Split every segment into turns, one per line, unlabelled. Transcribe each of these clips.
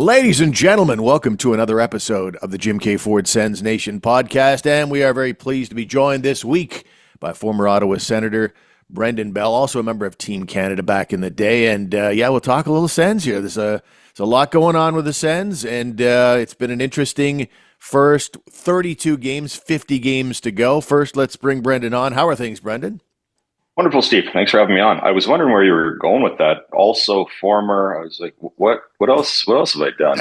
Ladies and gentlemen, welcome to another episode of the Jim K. Ford Sens Nation podcast, and we are very pleased to be joined this week by former Ottawa Senator Brendan Bell, also a member of Team Canada back in the day, and we'll talk a little Sens here. There's a lot going on with the Sens, and it's been an interesting first 32 games, 50 games to go. First, let's bring Brendan on. How are things, Brendan?
Wonderful, Steve. Thanks for having me on. I was wondering where you were going with that. Also former, I was like, what else have I done?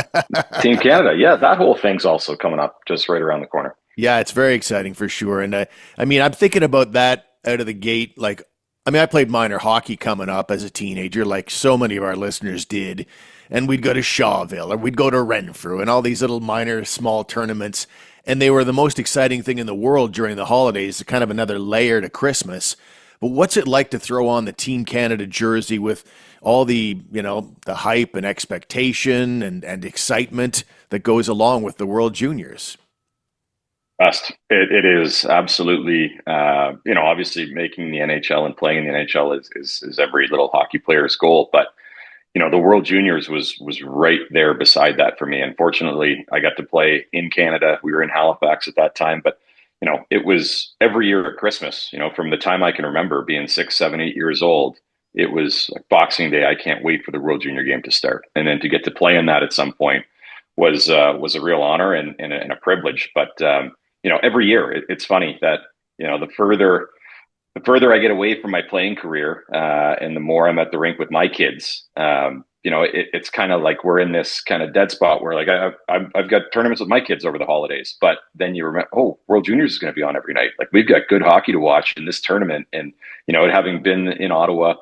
Team Canada. Yeah, that whole thing's also coming up just right around the corner.
Yeah, it's very exciting for sure. And I'm thinking about that out of the gate. I played minor hockey coming up as a teenager, like so many of our listeners did. And we'd go to Shawville or we'd go to Renfrew and all these little minor, small tournaments. And they were the most exciting thing in the world during the holidays, kind of another layer to Christmas. But what's it like to throw on the Team Canada jersey with all the hype and expectation and excitement that goes along with the World Juniors?
Best. It is absolutely, obviously making the NHL and playing in the NHL is every little hockey player's goal. But, the World Juniors was right there beside that for me. Unfortunately, I got to play in Canada. We were in Halifax at that time, but it was every year at Christmas, from the time I can remember being 6, 7, 8 years old, it was like Boxing Day. I can't wait for the World Junior game to start. And then to get to play in that at some point was a real honor and a privilege. But, every year it's funny that, the further I get away from my playing career and the more I'm at the rink with my kids, it's kind of like we're in this kind of dead spot where like I've got tournaments with my kids over the holidays, but then you remember, World Juniors is going to be on every night. Like we've got good hockey to watch in this tournament. And, having been in Ottawa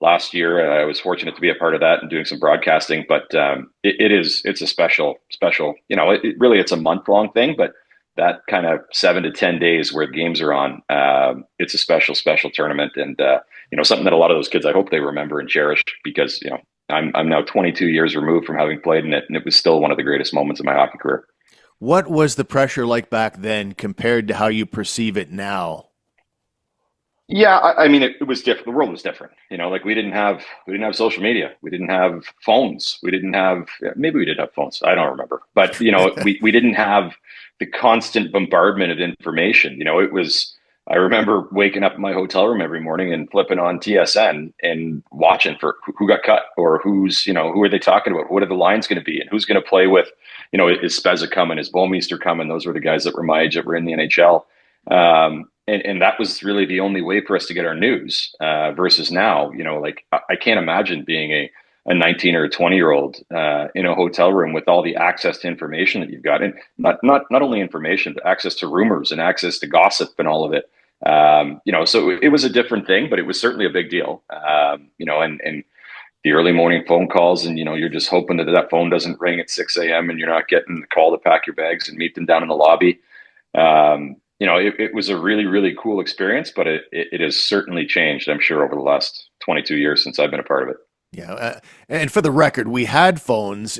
last year, I was fortunate to be a part of that and doing some broadcasting, but it's a special, it's a month-long thing, but that kind of 7 to 10 days where the games are on, it's a special tournament. And, something that a lot of those kids, I hope they remember and cherish because, I'm now 22 years removed from having played in it, and it was still one of the greatest moments of my hockey career.
What was the pressure like back then compared to how you perceive it now?
Yeah, it was different. The world was different. We didn't have social media. We didn't have phones. Maybe we did have phones. I don't remember. But, we didn't have the constant bombardment of information. I remember waking up in my hotel room every morning and flipping on TSN and watching for who got cut or who are they talking about? What are the lines going to be and who's going to play with, is Spezza coming? Is Bouwmeester coming? Those were the guys that were my age that were in the NHL. And that was really the only way for us to get our news versus now, I can't imagine being a 19 or a 20-year-old in a hotel room with all the access to information that you've got. And not only information, but access to rumors and access to gossip and all of it. So it was a different thing, but it was certainly a big deal. And the early morning phone calls and, you're just hoping that phone doesn't ring at 6 a.m. and you're not getting the call to pack your bags and meet them down in the lobby. It was a really, really cool experience, but it has certainly changed, I'm sure, over the last 22 years since I've been a part of it.
Yeah. And for the record, we had phones.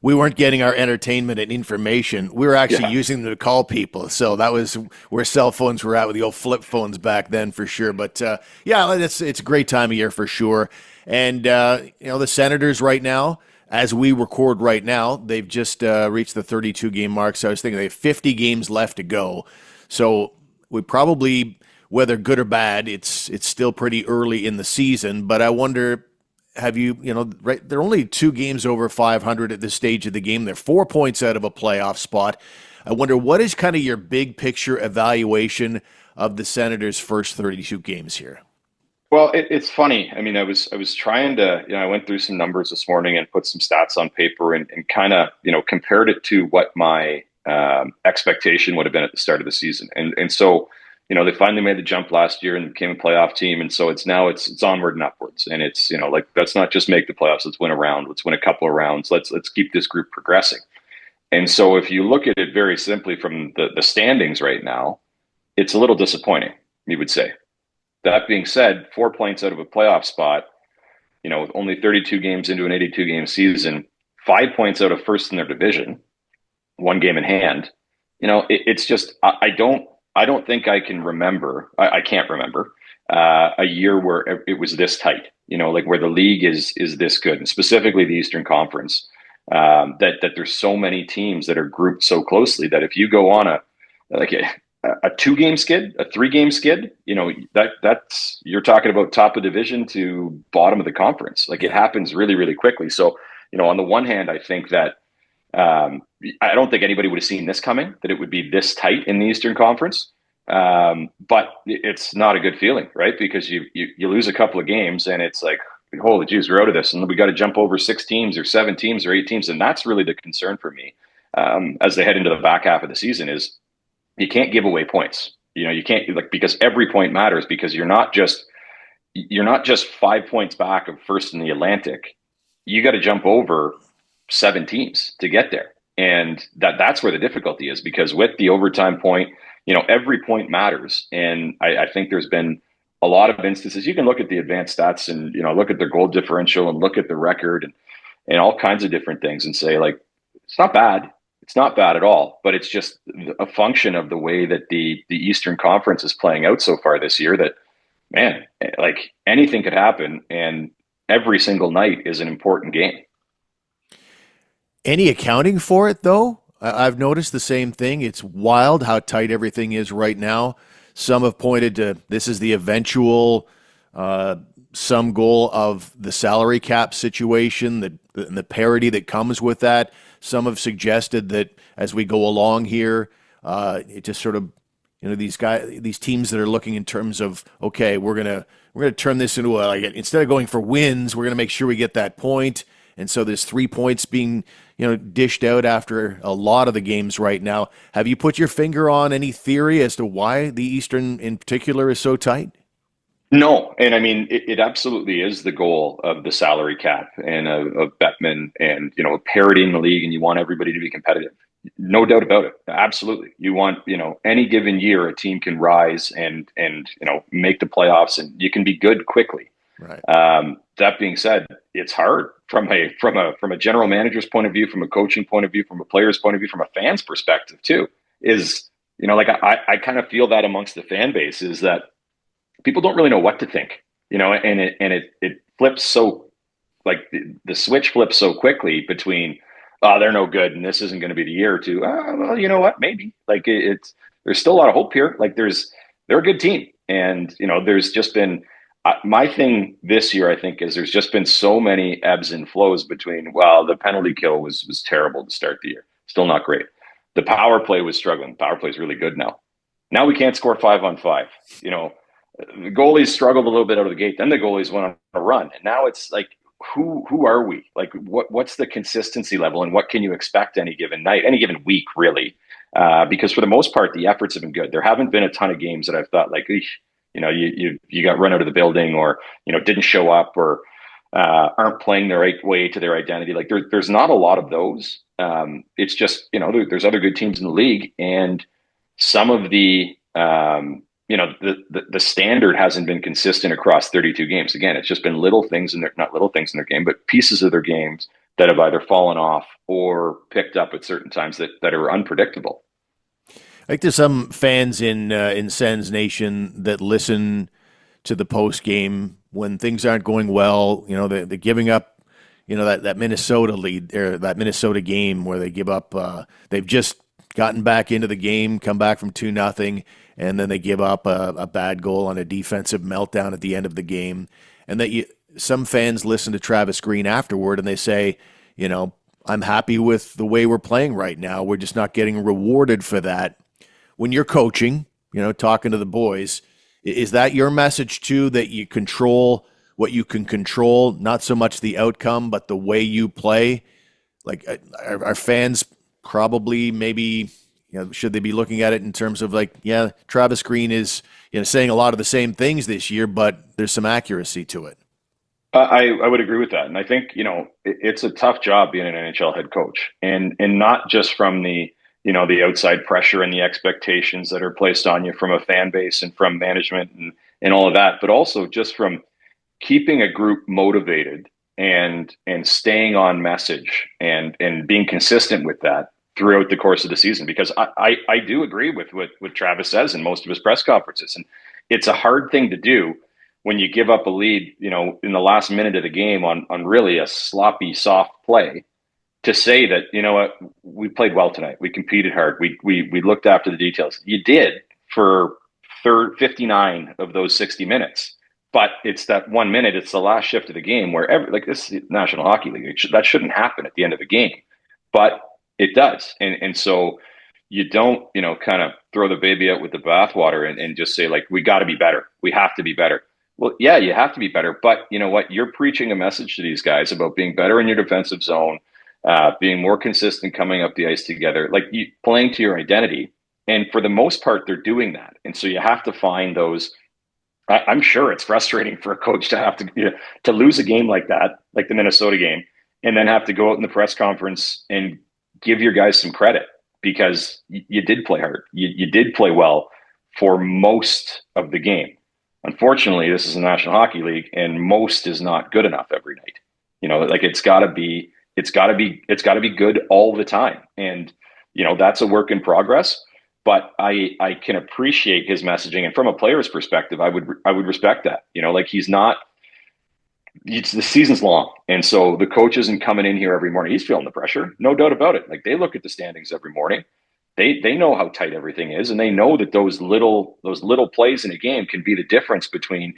We weren't getting our entertainment and information. We were actually using them to call people. So that was where cell phones were at with the old flip phones back then for sure. But it's a great time of year for sure. And, the Senators right now, as we record right now, they've just reached the 32 game mark. So I was thinking they have 50 games left to go. So we probably, whether good or bad, it's still pretty early in the season. But I wonder, they're only 2 games over 500 at this stage of the game. They're 4 points out of a playoff spot. I wonder, what is kind of your big picture evaluation of the Senators' first 32 games here?
Well, it's funny. I was trying to, I went through some numbers this morning and put some stats on paper and kind of, compared it to what my expectation would have been at the start of the season. And so, they finally made the jump last year and became a playoff team. And so it's onward and upwards. And it's, let's not just make the playoffs. Let's win a round. Let's win a couple of rounds. Let's keep this group progressing. And so if you look at it very simply from the standings right now, it's a little disappointing, you would say. That being said, 4 points out of a playoff spot, only 32 games into an 82 game season, 5 points out of first in their division, 1 game in hand. It's just, I don't think I can remember. I can't remember a year where it was this tight. Where the league is this good, and specifically the Eastern Conference. that there's so many teams that are grouped so closely that if you go on a 2-game skid, a 3-game skid, that's you're talking about top of division to bottom of the conference. Like, it happens really, really quickly. So, on the one hand, I think that I don't think anybody would have seen this coming, that it would be this tight in the Eastern Conference. But it's not a good feeling, right? Because you lose a couple of games and it's like, holy geez, we're out of this, and we got to jump over 6 teams or 7 teams or 8 teams, and that's really the concern for me as they head into the back half of the season. Is you can't give away points. You can't, because every point matters, because you're not just 5 points back of first in the Atlantic. You got to jump over 7 teams to get there, and that's where the difficulty is, because with the overtime point, every point matters, and I think there's been a lot of instances. You can look at the advanced stats and look at their goal differential and look at the record and all kinds of different things and say, like, it's not bad. It's not bad at all, but it's just a function of the way that the Eastern Conference is playing out so far this year, that, man, like, anything could happen, and every single night is an important game.
Any accounting for it, though? I've noticed the same thing. It's wild how tight everything is right now. Some have pointed to this is the eventual sum goal of the salary cap situation, the parity that comes with that. Some have suggested that as we go along here, it just sort of, these teams that are looking in terms of, okay, we're gonna turn this into instead of going for wins, we're gonna make sure we get that point. And so there's 3 points being, dished out after a lot of the games right now. Have you put your finger on any theory as to why the Eastern in particular is so tight?
No, and I mean, it absolutely is the goal of the salary cap and of Bettman, and parity in the league, and you want everybody to be competitive. No doubt about it. Absolutely, you want any given year a team can rise and make the playoffs, and you can be good quickly.
Right.
That being said, it's hard from a general manager's point of view, from a coaching point of view, from a player's point of view, from a fan's perspective too. Is I kind of feel that amongst the fan base is that people don't really know what to think, and it flips so, like, the switch flips so quickly between, oh, they're no good and this isn't going to be the year, to, well, you know what, maybe, like, there's still a lot of hope here. Like, they're a good team, and there's just been my thing this year, I think, is there's just been so many ebbs and flows between, well, the penalty kill was terrible to start the year, still not great. The power play was struggling. Power play is really good now. Now we can't score 5-on-5. The goalies struggled a little bit out of the gate. Then the goalies went on a run, and now it's like, who are we? Like, what's the consistency level, and what can you expect any given night, any given week, really? Because for the most part, the efforts have been good. There haven't been a ton of games that I've thought, like, you got run out of the building, or didn't show up, or aren't playing the right way to their identity. Like, there's not a lot of those. It's just there's other good teams in the league, and some of the the standard hasn't been consistent across 32 games. Again, it's just been little things in their, not little things in their game, but pieces of their games that have either fallen off or picked up at certain times that are unpredictable.
I think there's some fans in Sens Nation that listen to the post game when things aren't going well. They're giving up. That Minnesota lead, or that Minnesota game where they give up. They've just gotten back into the game, come back from 2-0, and then they give up a bad goal on a defensive meltdown at the end of the game. And that some fans listen to Travis Green afterward and they say, I'm happy with the way we're playing right now. We're just not getting rewarded for that. When you're coaching, talking to the boys, is that your message too, that you control what you can control, not so much the outcome, but the way you play? Like, are fans probably maybe, should they be looking at it in terms of, like, yeah, Travis Green is, saying a lot of the same things this year, but there's some accuracy to it?
I would agree with that. And I think, it's a tough job being an NHL head coach, and not just from the outside pressure and the expectations that are placed on you from a fan base and from management and all of that, but also just from keeping a group motivated and staying on message and being consistent with that throughout the course of the season. Because I do agree with what Travis says in most of his press conferences. And it's a hard thing to do when you give up a lead, in the last minute of the game on really a sloppy, soft play, to say that, you know what, we played well tonight. We competed hard. We looked after the details. You did for 59 of those 60 minutes. But it's that 1 minute, it's the last shift of the game where like this is the National Hockey League. That shouldn't happen at the end of the game. But it does. And so you don't, kind of throw the baby out with the bathwater and just say, like, we got to be better. We have to be better. Well, yeah, you have to be better. But you know what? You're preaching a message to these guys about being better in your defensive zone, being more consistent coming up the ice together, like playing to your identity. And for the most part, they're doing that. And so you have to find those. I'm sure it's frustrating for a coach to have to lose a game like that, like the Minnesota game, and then have to go out in the press conference and give your guys some credit because you did play hard. You did play well for most of the game. Unfortunately, this is the National Hockey League, and most is not good enough every night. Like it's got to be good all the time, and that's a work in progress. But I can appreciate his messaging, and from a player's perspective, I would respect that. Like the season's long, and so the coach isn't coming in here every morning. He's feeling the pressure, no doubt about it. Like they look at the standings every morning. They know how tight everything is, and they know that those little plays in a game can be the difference between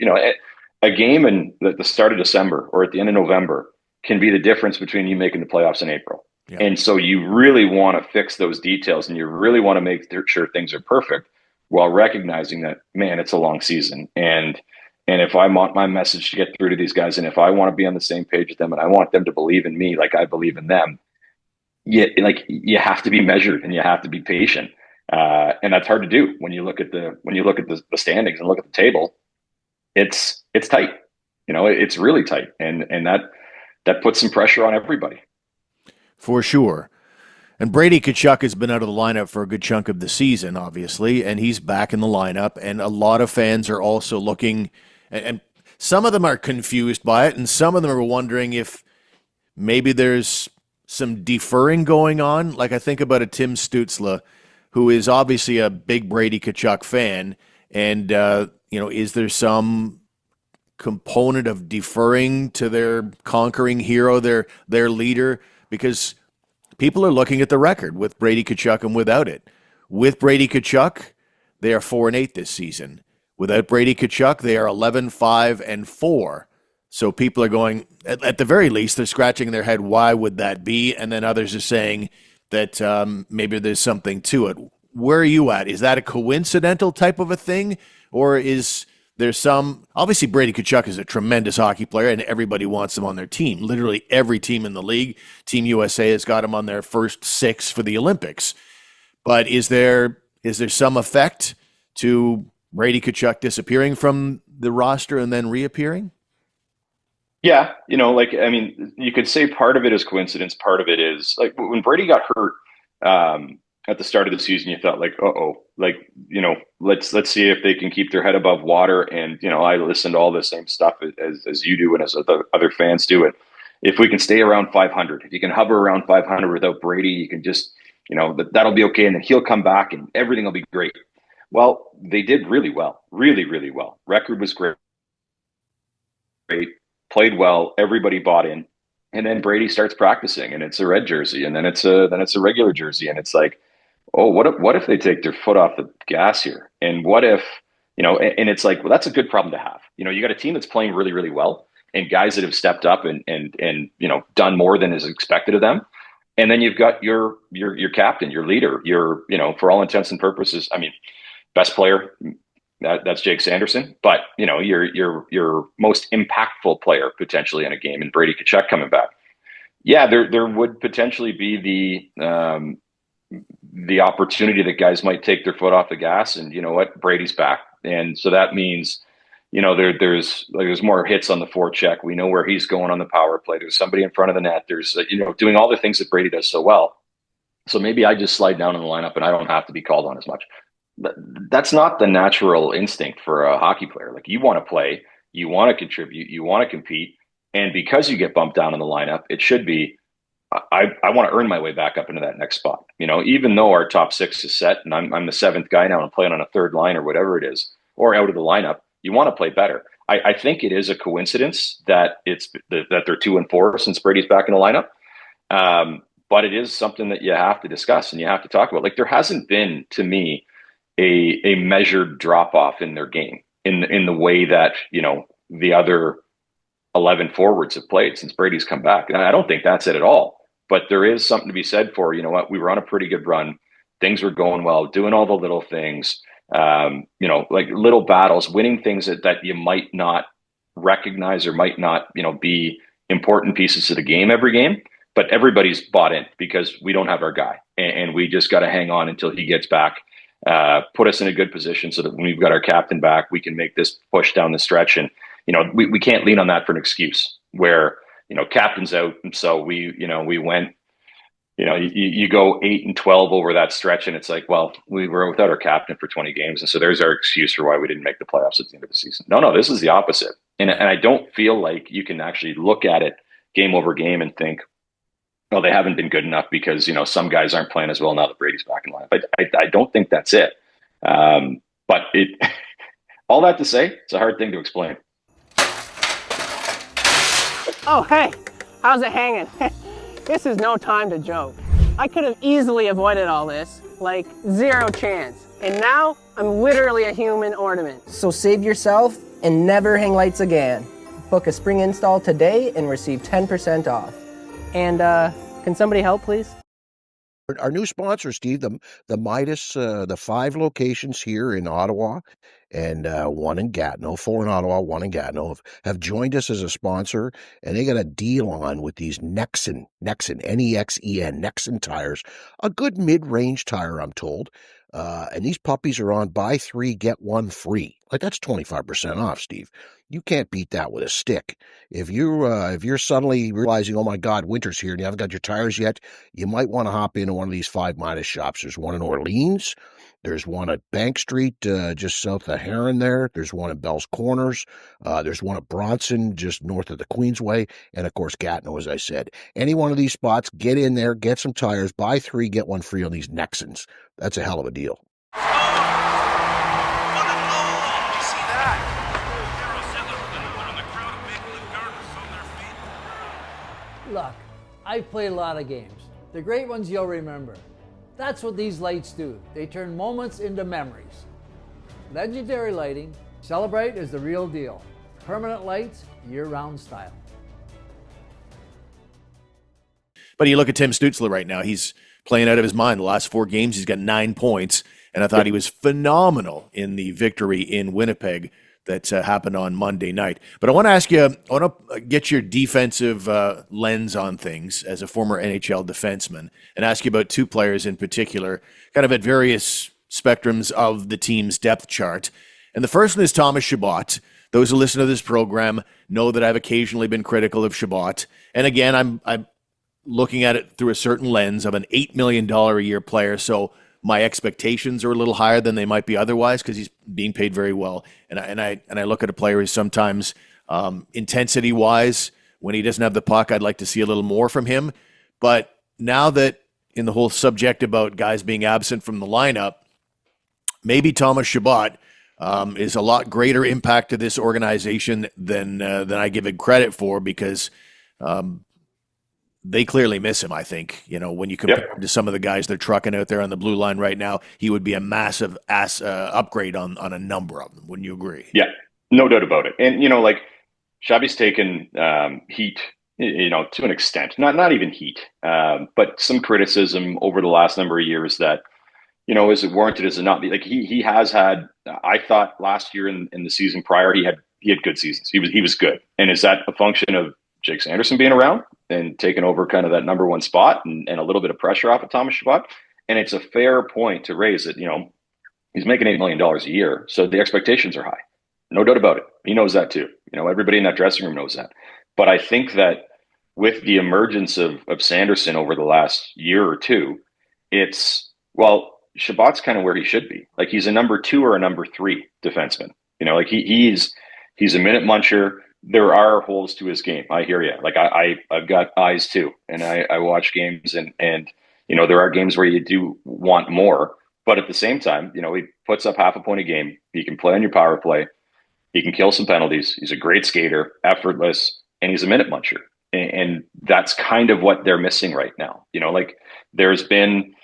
a game and at the start of December or at the end of November can be the difference between you making the playoffs in April. Yeah. And so you really want to fix those details, and you really want to make sure things are perfect while recognizing that, man, it's a long season. And if I want my message to get through to these guys, and if I want to be on the same page with them, and I want them to believe in me like I believe in them, you have to be measured and you have to be patient. And that's hard to do when you look at the standings and look at the table. It's tight. It's really tight. And that puts some pressure on everybody.
For sure. And Brady Tkachuk has been out of the lineup for a good chunk of the season, obviously, and he's back in the lineup. And a lot of fans are also looking, and some of them are confused by it, and some of them are wondering if maybe there's some deferring going on. Like I think about a Tim Stützle, who is obviously a big Brady Tkachuk fan, and is there some component of deferring to their conquering hero, their leader? Because people are looking at the record with Brady Tkachuk and without it. With Brady Tkachuk, they are 4-8 this season. Without Brady Tkachuk, they are 11-5-4. So people are going, at the very least, they're scratching their head, why would that be? And then others are saying that maybe there's something to it. Where are you at? Is that a coincidental type of a thing? Or is there some, obviously Brady Tkachuk is a tremendous hockey player and everybody wants him on their team. Literally every team in the league, Team USA has got him on their first 6 for the Olympics. But is there some effect to Brady Tkachuk disappearing from the roster and then reappearing?
Yeah, you could say part of it is coincidence. Part of it is like when Brady got hurt at the start of the season, you thought like, let's see if they can keep their head above water. And I listen to all the same stuff as you do and as other fans do. And if we can stay around 500, if you can hover around 500 without Brady, you can just that'll be okay, and then he'll come back and everything will be great. Well, they did really well, really, really well. Record was great. Played well, everybody bought in, and then Brady starts practicing, and it's a red jersey, and then it's a regular jersey, and it's like, oh, what if they take their foot off the gas here, and what if and it's like, well, that's a good problem to have. You got a team that's playing really, really well, and guys that have stepped up and done more than is expected of them, and then you've got your captain, your leader, your for all intents and purposes, I mean, best player. That's Jake Sanderson, but your most impactful player potentially in a game, and Brady Tkachuk coming back. Yeah, there would potentially be the opportunity that guys might take their foot off the gas, and Brady's back, and so that means there's more hits on the forecheck. We know where he's going on the power play. There's somebody in front of the net. There's doing all the things that Brady does so well. So maybe I just slide down in the lineup and I don't have to be called on as much. That's not the natural instinct for a hockey player. Like, you want to play, you want to contribute, you want to compete. And because you get bumped down in the lineup, it should be, I want to earn my way back up into that next spot. Even though our top 6 is set and I'm the 7th guy now and I'm playing on a 3rd line or whatever it is, or out of the lineup, you want to play better. I think it is a coincidence that that they're 2-4 since Brady's back in the lineup. but it is something that you have to discuss and you have to talk about. Like, there hasn't been, to me, a measured drop off in their game in the way that, the other 11 forwards have played since Brady's come back. And I don't think that's it at all. But there is something to be said for, we were on a pretty good run. Things were going well, doing all the little things, like little battles, winning things that you might not recognize or might not, be important pieces of the game every game. But everybody's bought in because we don't have our guy. And we just got to hang on until he gets back, put us in a good position so that when we've got our captain back, we can make this push down the stretch. And, we can't lean on that for an excuse where, captain's out. And so we went, you go 8-12 over that stretch, and it's like, well, we were without our captain for 20 games. And so there's our excuse for why we didn't make the playoffs at the end of the season. No, this is the opposite. And I don't feel like you can actually look at it game over game and think, well, they haven't been good enough because, some guys aren't playing as well now that Brady's back in line. But I don't think that's it. But all that to say, it's a hard thing to explain.
Oh, hey, how's it hanging? This is no time to joke. I could have easily avoided all this, like zero chance. And now I'm literally a human ornament.
So save yourself and never hang lights again. Book a spring install today and receive 10% off.
And can somebody help, please?
Our new sponsor, Steve, the Midas, the 5 locations here in Ottawa and 1 in Gatineau, 4 in Ottawa, 1 in Gatineau, have joined us as a sponsor, and they got a deal on with these Nexen, N-E-X-E-N, Nexen tires, a good mid-range tire, I'm told. And these puppies are on buy 3, get 1 free. Like, that's 25% off, Steve. You can't beat that with a stick. If you're suddenly realizing, oh my God, winter's here and you haven't got your tires yet, you might want to hop into one of these 5 Midas shops. There's one in Orleans. There's one at Bank Street, just south of Heron there. There's one at Bell's Corners. There's one at Bronson, just north of the Queensway. And of course, Gatineau, as I said. Any one of these spots, get in there, get some tires, buy 3, get 1 free on these Nexens. That's a hell of a deal.
Look, I've played a lot of games. The great ones you'll remember. That's what these lights do. They turn moments into memories. Legendary lighting. Celebrate is the real deal. Permanent lights, year-round style.
But you look at Tim Stützle right now. He's playing out of his mind. The last 4 games, he's got 9 points. And I thought he was phenomenal in the victory in Winnipeg that happened on Monday night. But I want to ask you, I want to get your defensive lens on things as a former NHL defenseman and ask you about 2 players in particular, kind of at various spectrums of the team's depth chart. And the first one is Thomas Chabot. Those who listen to this program know that I've occasionally been critical of Chabot. And again, I'm looking at it through a certain lens of an $8 million a year player. So my expectations are a little higher than they might be otherwise because he's being paid very well. And I look at a player who's sometimes intensity-wise, when he doesn't have the puck, I'd like to see a little more from him. But now that in the whole subject about guys being absent from the lineup, maybe Thomas Chabot is a lot greater impact to this organization than I give it credit for because they clearly miss him, I think. When you compare him to some of the guys they're trucking out there on the blue line right now, he would be a massive upgrade on a number of them. Wouldn't you agree?
Yeah, no doubt about it. And, Shabby's taken heat, to an extent, not even heat, but some criticism over the last number of years that, is it warranted? Is it not? Like he has had, I thought last year in the season prior, he had good seasons. He was good. And is that a function of Jake Sanderson being around and taking over kind of that number 1 spot and a little bit of pressure off of Thomas Chabot? And it's a fair point to raise that, he's making $8 million a year. So the expectations are high. No doubt about it. He knows that too. Everybody in that dressing room knows that. But I think that with the emergence of Sanderson over the last year or 2, Chabot's kind of where he should be. Like he's a number 2 or a number 3 defenseman. Like he's a minute muncher. There are holes to his game. I hear you. Like I've got eyes too, and I watch games, and there are games where you do want more. But at the same time, he puts up half a point a game. He can play on your power play. He can kill some penalties. He's a great skater, effortless, and he's a minute muncher. And that's kind of what they're missing right now. Like there's been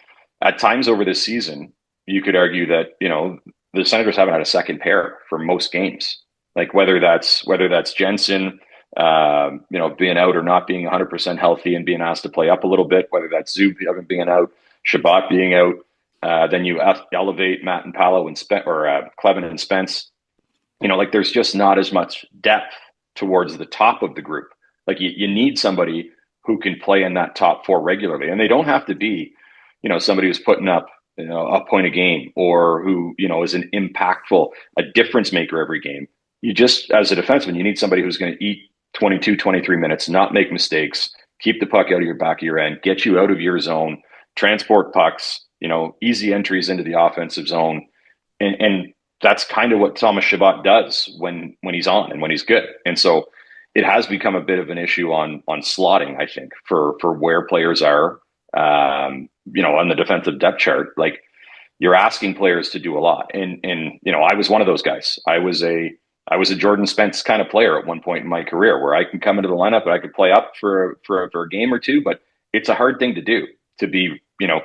at times over this season, you could argue that, the Senators haven't had a second pair for most games. Like whether that's Jensen, being out or not being 100% healthy and being asked to play up a little bit, whether that's Zub being out, Chabot being out, then you elevate Matt and Paolo and Clevin and Spence. Like there's just not as much depth towards the top of the group. Like you need somebody who can play in that top four regularly, and they don't have to be, somebody who's putting up, a point a game, or who, is an impactful, a difference maker every game. You just, as a defenseman, you need somebody who's going to eat 22, 23 minutes, not make mistakes, keep the puck out of your back of your end, get you out of your zone, transport pucks, easy entries into the offensive zone. And that's kind of what Thomas Chabot does when he's on and when he's good. And so it has become a bit of an issue on slotting, I think, for where players are, on the defensive depth chart. Like you're asking players to do a lot. And I was one of those guys. I was a Jordan Spence kind of player at one point in my career where I can come into the lineup and I could play up for a game or two, but it's a hard thing to do, to be,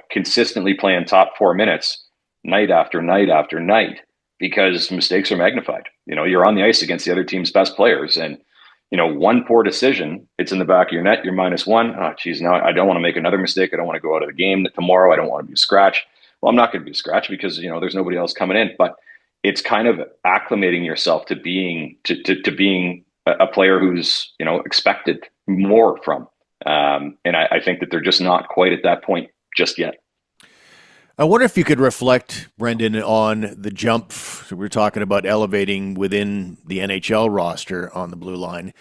consistently playing top 4 minutes night after night after night, because mistakes are magnified. You're on the ice against the other team's best players, and one poor decision, it's in the back of your net, you're -1. Oh, geez, now I don't want to make another mistake. I don't want to go out of the game tomorrow. I don't want to be a scratch. Well, I'm not going to be a scratch because, there's nobody else coming in. But it's kind of acclimating yourself to being a player who's, expected more from. And I think that they're just not quite at that point just yet.
I wonder if you could reflect, Brendan, on the jump. We're talking about elevating within the NHL roster on the blue line,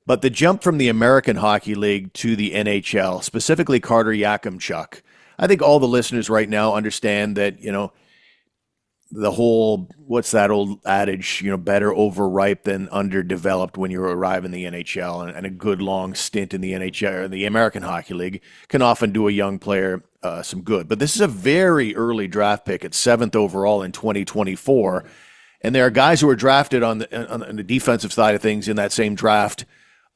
but the jump from the American Hockey League to the NHL, specifically Carter Yakemchuk. I think all the listeners right now understand that, the whole, what's that old adage, better overripe than underdeveloped when you arrive in the NHL, and a good long stint in the NHL or the American Hockey League can often do a young player some good. But this is a very early draft pick at 7th overall in 2024. And there are guys who are drafted on the defensive side of things in that same draft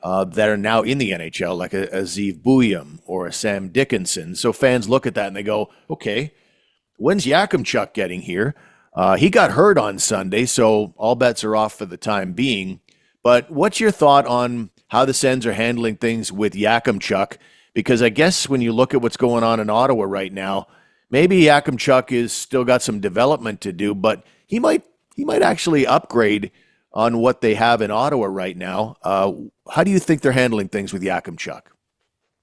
that are now in the NHL, like a Zeev Buyam or a Sam Dickinson. So fans look at that and they go, okay, when's Yakimchuk getting here? He got hurt on Sunday, so all bets are off for the time being. But what's your thought on how the Sens are handling things with Yakimchuk? Because I guess when you look at what's going on in Ottawa right now, maybe Yakimchuk is still got some development to do, but he might actually upgrade on what they have in Ottawa right now. How do you think they're handling things with Yakimchuk?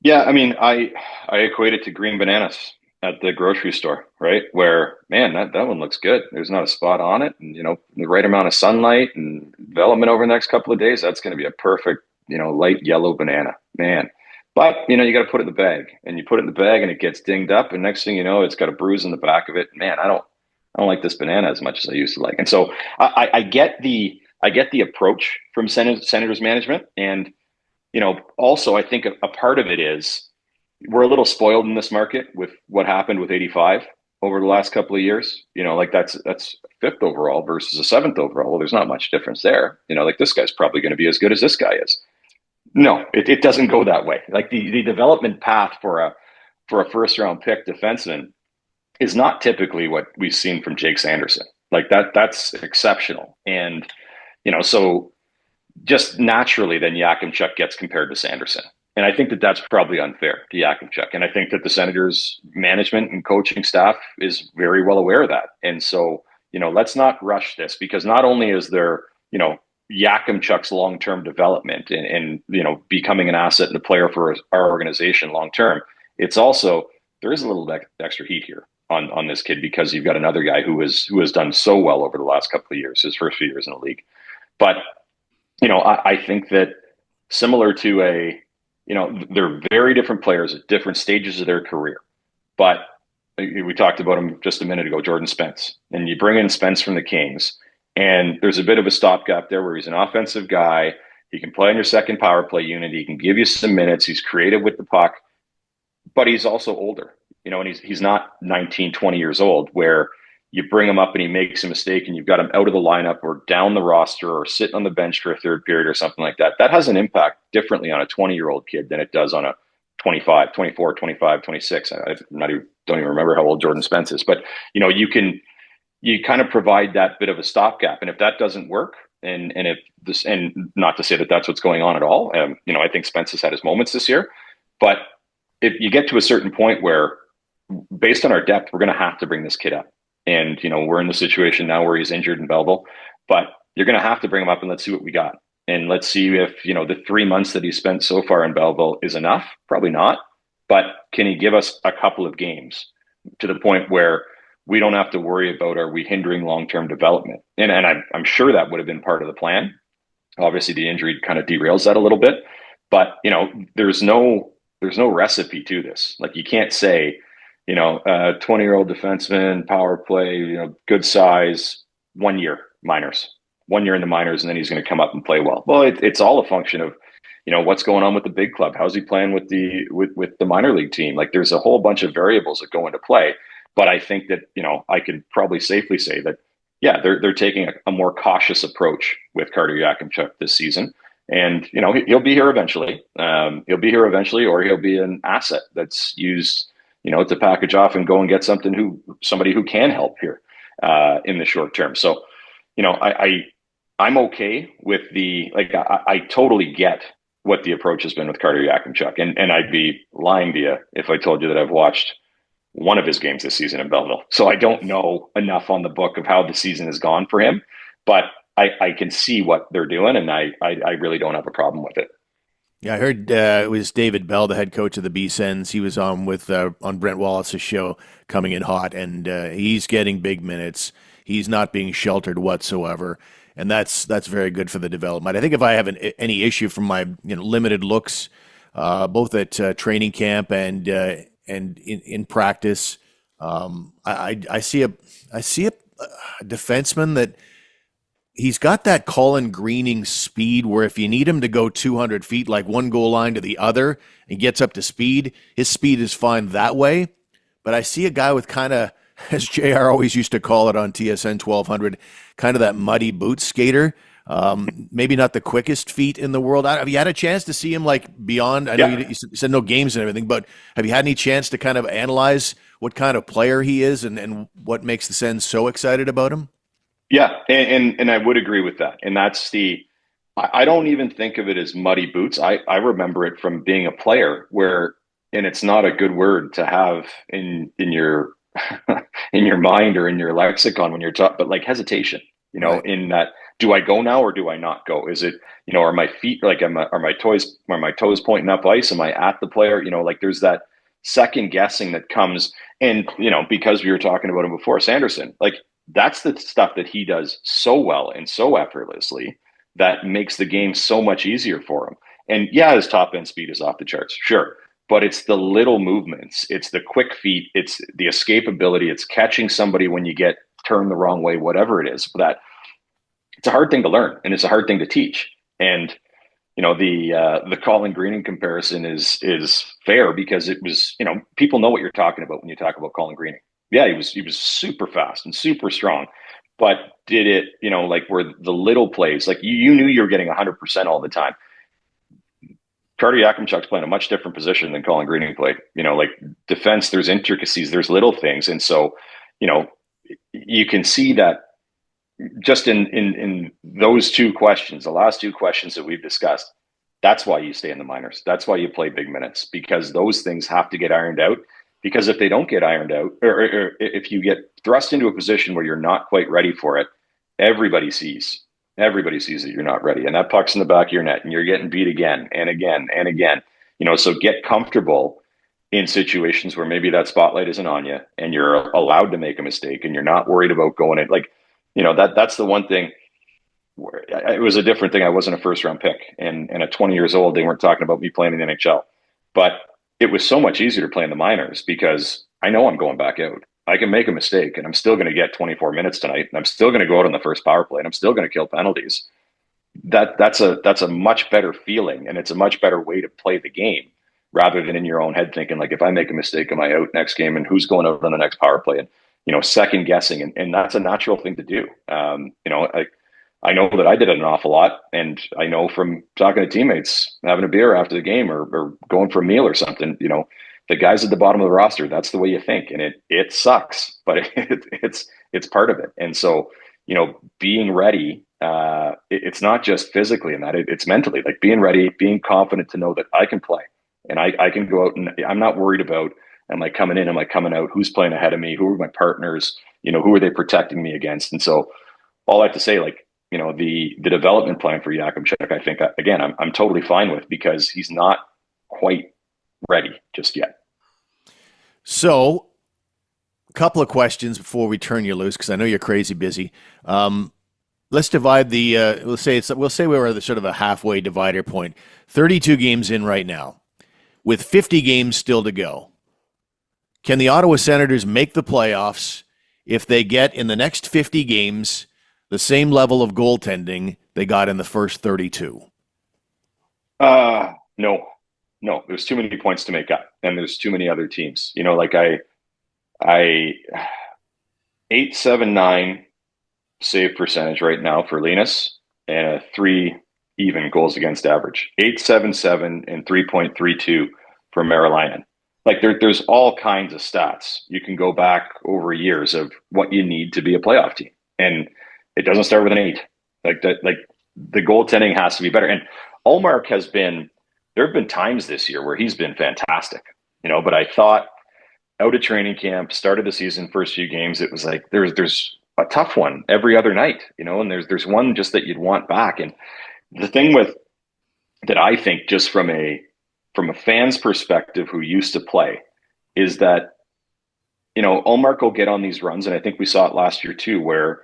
Yeah, I mean, I equate it to green bananas at the grocery store, right? Where, man, that one looks good. There's not a spot on it. And, the right amount of sunlight and development over the next couple of days, that's going to be a perfect, light yellow banana, man. But, you got to put it in the bag, and you put it in the bag and it gets dinged up. And next thing you know, it's got a bruise in the back of it. Man, I don't like this banana as much as I used to like. And so I get the approach from Senators management. And, also I think a part of it is we're a little spoiled in this market with what happened with 85 over the last couple of years. Like that's 5th overall versus a 7th overall. Well, there's not much difference there. Like this guy's probably going to be as good as this guy is. No, it doesn't go that way. Like the development path for a first round pick defenseman is not typically what we've seen from Jake Sanderson. Like that's exceptional. And, so just naturally then Yakimchuk gets compared to Sanderson. And I think that that's probably unfair to Yakimchuk. And I think that the Senators management and coaching staff is very well aware of that. And so, let's not rush this, because not only is there, Yakimchuk's long-term development and becoming an asset and a player for our organization long-term, it's also, there is a little extra heat here on this kid, because you've got another guy who has done so well over the last couple of years, his first few years in the league. But, I think that similar to they're very different players at different stages of their career. But we talked about him just a minute ago, Jordan Spence. And you bring in Spence from the Kings, and there's a bit of a stopgap there where he's an offensive guy. He can play on your second power play unit. He can give you some minutes. He's creative with the puck. But he's also older, and he's not 19, 20 years old, where you bring him up and he makes a mistake and you've got him out of the lineup or down the roster or sitting on the bench for a third period or something like that, that has an impact differently on a 20-year-old kid than it does on a 25, 24, 25, 26. Don't even remember how old Jordan Spence is, but you kind of provide that bit of a stopgap. And if that doesn't work, and not to say that that's what's going on at all. I think Spence has had his moments this year, but if you get to a certain point where, based on our depth, we're going to have to bring this kid up. And, we're in the situation now where he's injured in Belleville, but you're going to have to bring him up and let's see what we got. And let's see if, the 3 months that he spent so far in Belleville is enough. Probably not. But can he give us a couple of games to the point where we don't have to worry about, are we hindering long-term development? And I'm sure that would have been part of the plan. Obviously, the injury kind of derails that a little bit. But, there's no recipe to this. Like, you can't say, 20-year-old defenseman, power play, good size, 1 year minors, 1 year in the minors, and then he's going to come up and play well. Well, it's all a function of, what's going on with the big club. How's he playing with the minor league team? Like, there's a whole bunch of variables that go into play. But I think that, I could probably safely say that, yeah, they're taking a more cautious approach with Carter Yakemchuk this season. And, he'll be here eventually. He'll be here eventually, or he'll be an asset that's used, to package off and go and get somebody who can help here in the short term. So, I'm okay with I totally get what the approach has been with Carter Yakimchuk. And I'd be lying to you if I told you that I've watched one of his games this season in Belleville. So I don't know enough on the book of how the season has gone for him, but I can see what they're doing, and I really don't have a problem with it.
Yeah, I heard it was David Bell, the head coach of the B-Sens. He was on Brent Wallace's show, coming in hot, and he's getting big minutes. He's not being sheltered whatsoever, and that's very good for the development. I think if I have any issue from my limited looks, both at training camp and in practice, I see a defenseman that. He's got that Colin Greening speed where if you need him to go 200 feet, like one goal line to the other, and gets up to speed, his speed is fine that way. But I see a guy with kind of, as JR always used to call it on TSN 1200, kind of that muddy boot skater. Maybe not the quickest feet in the world. Have you had a chance to see him beyond? I know you said no games and everything, but have you had any chance to kind of analyze what kind of player he is and what makes the Sens so excited about him?
Yeah, and I would agree with that. And that's I don't even think of it as muddy boots. I remember it from being a player and it's not a good word to have in your in your mind or in your lexicon when you're talking, but like hesitation, right. In that, do I go now or do I not go? Is it, are my feet, are my toes pointing up ice? Am I at the player? There's that second guessing that comes. And, because we were talking about him before, Sanderson, that's the stuff that he does so well and so effortlessly that makes the game so much easier for him. And yeah, his top end speed is off the charts, sure. But it's the little movements. It's the quick feet. It's the escapability. It's catching somebody when you get turned the wrong way, whatever it is. That it's a hard thing to learn and it's a hard thing to teach. And, the Colin Greening comparison is fair because it was, people know what you're talking about when you talk about Colin Greening. Yeah, he was super fast and super strong, but did it, where the little plays, you knew you were getting 100% all the time. Carter Yakimchuk's playing a much different position than Colin Greening played. Defense, there's intricacies, there's little things. And so, you can see that just in those two questions, the last two questions that we've discussed, that's why you stay in the minors. That's why you play big minutes, because those things have to get ironed out. Because if they don't get ironed out, or if you get thrust into a position where you're not quite ready for it, everybody sees that you're not ready. And that puck's in the back of your net and you're getting beat again and again and again. So get comfortable in situations where maybe that spotlight isn't on you and you're allowed to make a mistake and you're not worried about going in. That's the one thing where it was a different thing. I wasn't a first round pick and at 20 years old, they weren't talking about me playing in the NHL, but it was so much easier to play in the minors because I know I'm going back out. I can make a mistake and I'm still going to get 24 minutes tonight and I'm still going to go out on the first power play and I'm still going to kill penalties. That's a much better feeling and it's a much better way to play the game rather than in your own head thinking if I make a mistake, am I out next game and who's going out on the next power play? And, second guessing, and that's a natural thing to do. I know that I did it an awful lot, and I know from talking to teammates, having a beer after the game or going for a meal or something, the guys at the bottom of the roster, that's the way you think, and it sucks, but it's part of it. And so, being ready, it's not just physically in that, it's mentally, like being ready, being confident to know that I can play and I can go out, and I'm not worried about, am I coming in, am I coming out, who's playing ahead of me, who are my partners, who are they protecting me against. And so all I have to say, like, the development plan for Yakimchuk, I think, again, I'm totally fine with, because he's not quite ready just yet.
So, a couple of questions before we turn you loose, because I know you're crazy busy. Let's divide the. We'll say we're at sort of a halfway divider point. 32 games in right now, with 50 games still to go. Can the Ottawa Senators make the playoffs if they get in the next 50 games the same level of goaltending they got in the first 32?
No, there's too many points to make up, and there's too many other teams. Like I 8.79 save percentage right now for Linus, and a 3 even goals against average. 8.77 and 3.32 for Marilainen. Like there's all kinds of stats. You can go back over years of what you need to be a playoff team, and it doesn't start with an 8. Like the goaltending has to be better. And Ullmark there have been times this year where he's been fantastic, but I thought out of training camp, started the season, first few games, it was like there's a tough one every other night, and there's one just that you'd want back. And the thing that I think, just from a fan's perspective who used to play, is that, Ullmark will get on these runs, and I think we saw it last year too, where,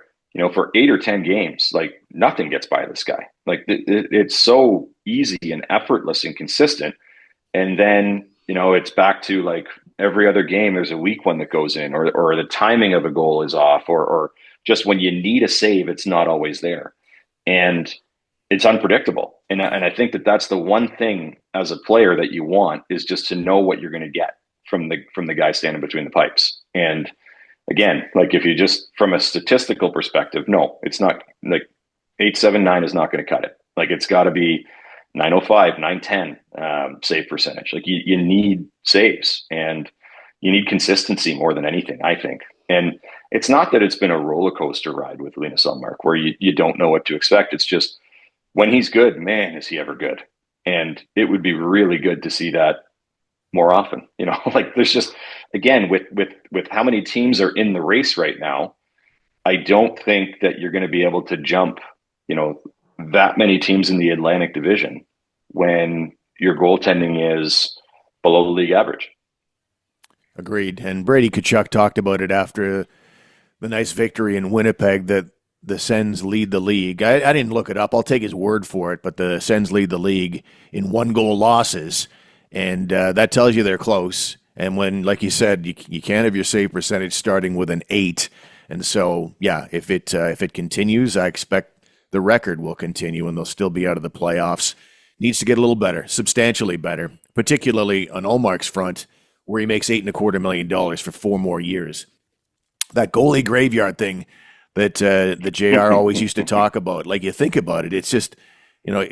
for 8 or 10 games, like nothing gets by this guy. Like it's so easy and effortless and consistent. And then, it's back to like every other game, there's a weak one that goes in, or the timing of a goal is off, or just when you need a save, it's not always there. And it's unpredictable. And I think that that's the one thing as a player that you want, is just to know what you're going to get from the guy standing between the pipes. And again, like if you just, from a statistical perspective, no, it's not, like 8.79 is not going to cut it. Like it's got to be 9.05, 9.10 save percentage. Like you need saves, and you need consistency more than anything, I think. And it's not that it's been a roller coaster ride with Linus Ullmark where you don't know what to expect. It's just, when he's good, man, is he ever good. And it would be really good to see that more often. Like there's just, again, with how many teams are in the race right now, I don't think that you're going to be able to jump, that many teams in the Atlantic Division when your goaltending is below the league average.
Agreed. And Brady Tkachuk talked about it after the nice victory in Winnipeg, that the Sens lead the league. I didn't look it up. I'll take his word for it, but the Sens lead the league in 1-goal losses, and that tells you they're close. And when, like you said, you can't have your save percentage starting with an 8. And so, yeah, if it continues, I expect the record will continue, and they'll still be out of the playoffs. Needs to get a little better, substantially better, particularly on Ullmark's front, where he makes $8.25 million for 4 more years. That goalie graveyard thing that the JR always used to talk about, like, you think about it, it's just,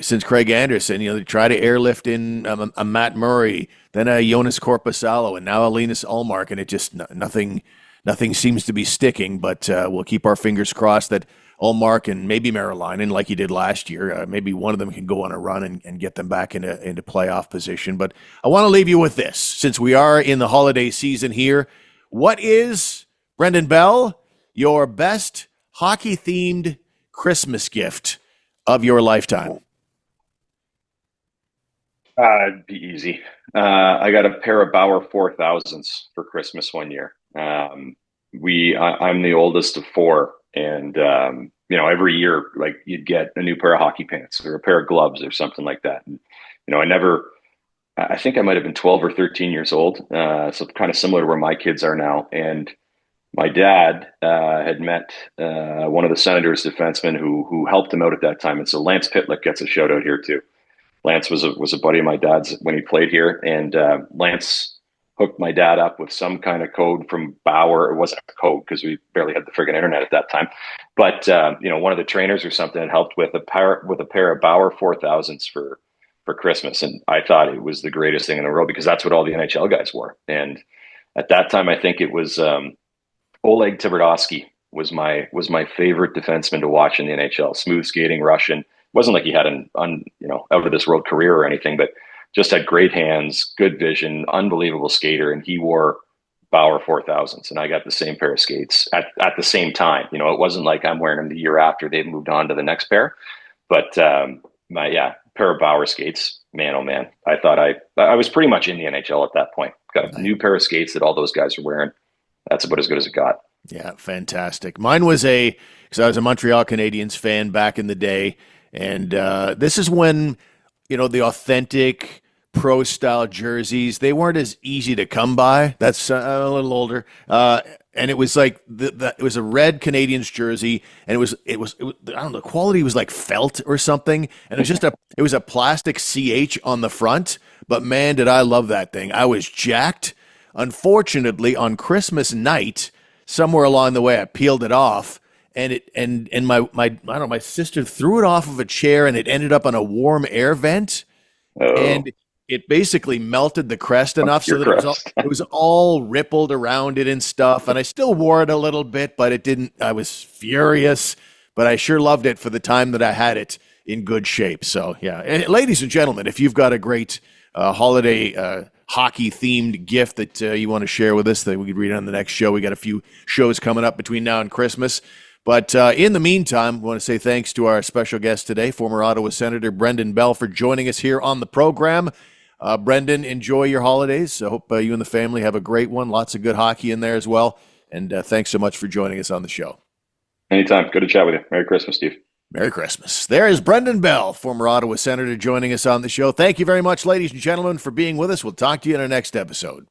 since Craig Anderson, they try to airlift in a Matt Murray, then a Jonas Korpisalo, and now a Linus Ullmark, and it just, nothing seems to be sticking, but we'll keep our fingers crossed that Ullmark and maybe Marilainen, like he did last year, maybe one of them can go on a run and get them back into playoff position. But I want to leave you with this, since we are in the holiday season here. What is, Brendan Bell, your best hockey-themed Christmas gift of your lifetime?
It'd be easy. I got a pair of Bauer 4000s for Christmas one year. I'm the oldest of 4, and every year, like, you'd get a new pair of hockey pants or a pair of gloves or something like that. And I think I might have been 12 or 13 years old, so kind of similar to where my kids are now. And my dad had met one of the Senators defensemen who helped him out at that time, and so Lance Pitlick gets a shout out here too. Lance was a buddy of my dad's when he played here, and Lance hooked my dad up with some kind of code from Bauer. It wasn't a code because we barely had the friggin' internet at that time. But one of the trainers or something had helped with a pair of Bauer 4000s for Christmas, and I thought it was the greatest thing in the world because that's what all the NHL guys wore. And at that time, I think it was Oleg Tverdovsky was my favorite defenseman to watch in the NHL. Smooth skating, Russian. It wasn't like he had an out of this world career or anything, but just had great hands, good vision, unbelievable skater, and he wore Bauer 4000s, and I got the same pair of skates at the same time. It wasn't like I'm wearing them the year after they've moved on to the next pair, but pair of Bauer skates, man, oh man. I thought I was pretty much in the NHL at that point. Got a new pair of skates that all those guys are wearing. That's about as good as it got.
Yeah, fantastic. Mine was because I was a Montreal Canadiens fan back in the day, and this is when, the authentic pro style jerseys, they weren't as easy to come by. That's a little older. And it was like it was a red Canadiens jersey, and it was I don't know, the quality was like felt or something, and it was a plastic CH on the front. But man, did I love that thing! I was jacked. Unfortunately, on Christmas night, somewhere along the way, I peeled it off, and my sister threw it off of a chair, and it ended up on a warm air vent.
Oh.
And it basically melted the crest enough so that it was all rippled around it and stuff. And I still wore it a little bit, but I was furious, but I sure loved it for the time that I had it in good shape. So yeah, and ladies and gentlemen, if you've got a great holiday hockey themed gift that you want to share with us that we could read on the next show, we got a few shows coming up between now and Christmas. But in the meantime, we want to say thanks to our special guest today, former Ottawa Senator Brendan Bell, for joining us here on the program. Brendan, enjoy your holidays. I hope you and the family have a great one. Lots of good hockey in there as well. And thanks so much for joining us on the show.
Anytime. Good to chat with you. Merry Christmas, Steve.
Merry Christmas. There is Brendan Bell, former Ottawa Senator, joining us on the show. Thank you very much, ladies and gentlemen, for being with us. We'll talk to you in our next episode.